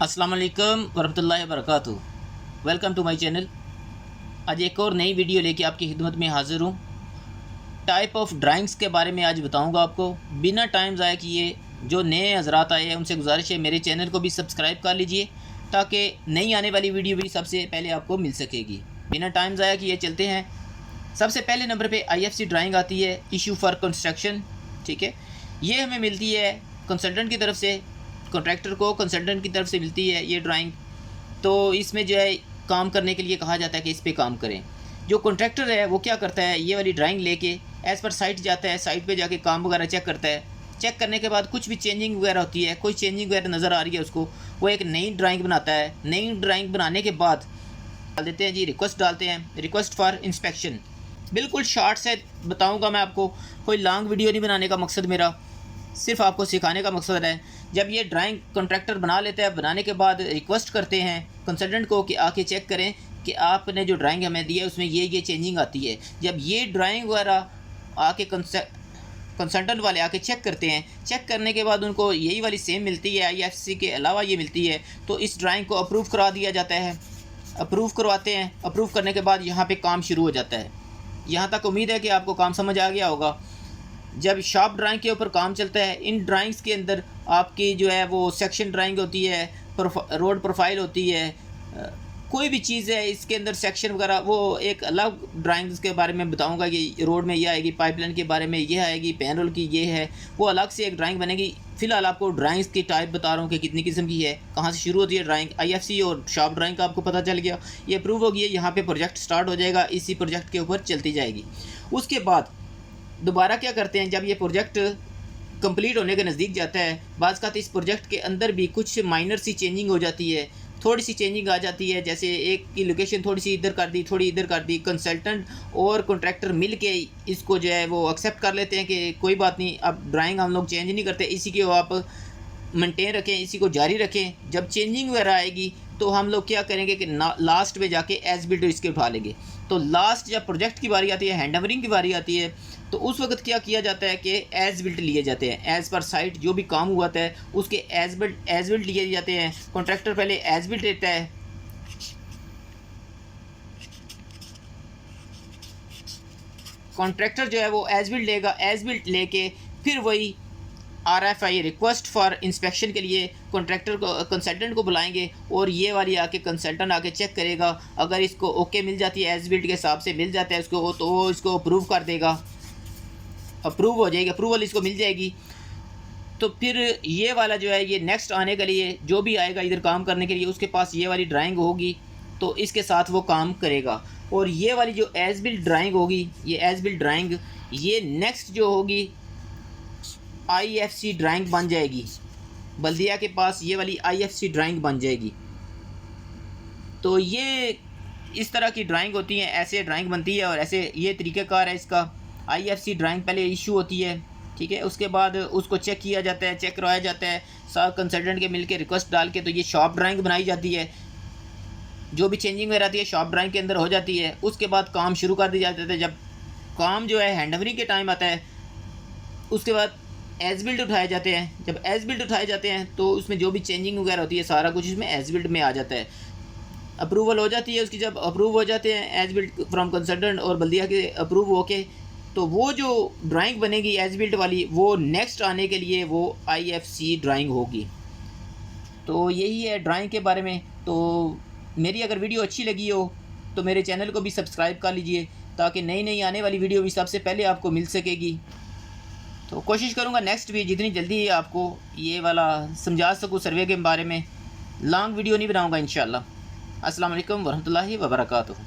अस्सलाम वालेकुम वरहमतुल्लाहि वबरकातुहू। Welcome to my channel. आज एक और नई वीडियो लेके आपकी खिदमत में हाज़िर हूँ। टाइप ऑफ ड्राइंग्स के बारे में आज बताऊँगा आपको। बिना टाइम ज़ाया किए जो नए हज़रात आए हैं उनसे गुजारिश है मेरे चैनल को भी सब्सक्राइब कर लीजिए ताकि नई आने वाली वीडियो भी सबसे पहले आपको मिल सकेगी। बिना टाइम ज़ाया किए चलते हैं। सबसे पहले नंबर पे IFC ड्राइंग आती है, इशू फॉर कंस्ट्रक्शन। ठीक है, ये हमें मिलती है कंसल्टेंट की तरफ से, कॉन्ट्रैक्टर को कंसल्टेंट की तरफ से मिलती है ये ड्राइंग। तो इसमें जो है काम करने के लिए कहा जाता है कि इस पे काम करें। जो कॉन्ट्रैक्टर है वो क्या करता है, ये वाली ड्राइंग लेके एज़ पर साइट जाता है, साइट पे जाके काम वगैरह चेक करता है। चेक करने के बाद कुछ भी चेंजिंग वगैरह होती है, कोई चेंजिंग वगैरह नज़र आ रही है उसको, वो एक नई ड्राइंग बनाता है। नई ड्राइंग बनाने के बाद डाल देते हैं जी, रिक्वेस्ट डालते हैं, रिक्वेस्ट फॉर इंस्पेक्शन। बिल्कुल शॉर्ट से बताऊंगा मैं आपको, कोई लॉन्ग वीडियो नहीं बनाने का मकसद मेरा, सिर्फ आपको सिखाने का मकसद है। जब ये ड्राइंग कॉन्ट्रैक्टर बना लेता है, बनाने के बाद रिक्वेस्ट करते हैं कंसल्टेंट को कि आके चेक करें कि आपने जो ड्राइंग हमें दी है उसमें ये चेंजिंग आती है। जब ये ड्राइंग वगैरह आके कंसल्टेंट वाले आके चेक करते हैं, चेक करने के बाद उनको यही वाली सेम मिलती है, IFC के अलावा ये मिलती है, तो इस ड्राइंग को अप्रूव करा दिया जाता है। अप्रूव करवाते हैं, अप्रूव करने के बाद यहाँ पे काम शुरू हो जाता है। यहाँ तक उम्मीद है कि आपको काम समझ आ गया होगा। जब शॉप ड्राइंग के ऊपर काम चलता है, इन ड्राइंग्स के अंदर आपकी जो है वो सेक्शन ड्राइंग होती है, रोड प्रोफाइल होती है, कोई भी चीज़ है इसके अंदर सेक्शन वगैरह, वो एक अलग ड्राइंग्स के बारे में बताऊंगा कि रोड में ये आएगी, पाइपलाइन के बारे में ये आएगी, पैनल की ये है, वो अलग से एक ड्राइंग बनेगी। फ़िलहाल आपको ड्राइंग्स की टाइप बता रहा हूँ कि कितनी किस्म की है, कहाँ से शुरू होती है ड्राइंग। IFC और शॉप ड्राइंग का आपको पता चल गया, ये अप्रूव हो गई है, यहाँ पे प्रोजेक्ट स्टार्ट हो जाएगा, इसी प्रोजेक्ट के ऊपर चलती जाएगी। उसके बाद दोबारा क्या करते हैं, जब ये प्रोजेक्ट कंप्लीट होने के नज़दीक जाता है, बाज़ का इस प्रोजेक्ट के अंदर भी कुछ माइनर सी चेंजिंग हो जाती है, थोड़ी सी चेंजिंग आ जाती है। जैसे एक की लोकेशन थोड़ी सी इधर कर दी, थोड़ी इधर कर दी, कंसल्टेंट और कॉन्ट्रैक्टर मिल के इसको जो है वो एक्सेप्ट कर लेते हैं कि कोई बात नहीं, अब ड्राइंग हम लोग चेंज नहीं करते, इसी को आप मेंटेन रखें, इसी को जारी रखें। जब चेंजिंग वगैरह आएगी तो हम लोग क्या करेंगे कि लास्ट में जाके एज बिल्ड इसके उठा लेंगे। तो लास्ट जब प्रोजेक्ट की बारी आती है, हैंडओवरिंग की बारी आती है, तो उस वक्त क्या किया जाता है कि एज बिल्ट लिए जाते हैं। एज़ पर साइट जो भी काम हुआ था उसके एज बिल्ट लिए जाते हैं। कॉन्ट्रैक्टर पहले एज बिल्ट लेता है, कॉन्ट्रैक्टर जो है वो एज बिल्ट लेगा, एज बिल्ट लेके फिर वही RFI रिक्वेस्ट फॉर इंस्पेक्शन के लिए कॉन्ट्रैक्टर को, कंसल्टेंट को बुलाएंगे और ये वाली आके कंसल्टेंट आके चेक करेगा। अगर इसको ओके मिल जाती है, एज बिल्ट के हिसाब से मिल जाता है उसको, तो वो इसको अप्रूव कर देगा, अप्रूव हो जाएगी, अप्रूवल इसको मिल जाएगी। तो फिर ये वाला जो है ये नेक्स्ट आने के लिए जो भी आएगा इधर काम करने के लिए, उसके पास ये वाली ड्राइंग होगी तो इसके साथ वो काम करेगा। और ये वाली जो एज बिल्ट ड्राइंग होगी, ये एज बिल्ट ड्राइंग ये नेक्स्ट जो होगी IFC ड्राइंग बन जाएगी। बल्दिया के पास ये वाली IFC ड्राइंग बन जाएगी। तो ये इस तरह की ड्राइंग होती है, ऐसे ड्राइंग बनती है और ऐसे ये तरीक़ेकार है इसका। IFC ड्राइंग पहले इशू होती है, ठीक है, उसके बाद उसको चेक किया जाता है, चेक करवाया जाता है, साथ कंसल्टेंट के मिलके रिक्वेस्ट डाल के, तो ये शॉप ड्राइंग बनाई जाती है। जो भी चेंजिंग वगैरह आती है शॉप ड्राइंग के अंदर हो जाती है। उसके बाद काम शुरू कर दिया जाता है। जब काम जो है हैंडओवरिंग के टाइम आता है, उसके बाद एज बिल्ड उठाए जाते हैं। जब एज बिल्ड उठाए जाते हैं तो उसमें जो भी चेंजिंग वगैरह होती है सारा कुछ इसमें एज बिल्ड में आ जाता है। अप्रूवल हो जाती है उसकी, जब अप्रूव हो जाते हैं एज बिल्ड फ्रॉम कंसल्टेंट और बल्दिया के अप्रूव होके, तो वो जो ड्राइंग बनेगी एज बिल्ड वाली, वो नेक्स्ट आने के लिए वो IFC ड्राइंग होगी। तो यही है ड्राइंग के बारे में। तो मेरी अगर वीडियो अच्छी लगी हो तो मेरे चैनल को भी सब्सक्राइब कर लीजिए ताकि नई नई आने वाली वीडियो भी सबसे पहले आपको मिल सकेगी। तो कोशिश करूँगा नेक्स्ट भी जितनी जल्दी आपको ये वाला समझा सकूँ सर्वे के बारे में। लॉन्ग वीडियो नहीं बनाऊँगा इंशाल्लाह। अस्सलाम वालेकुम वरहमतुल्लाहि वबरकातुहू।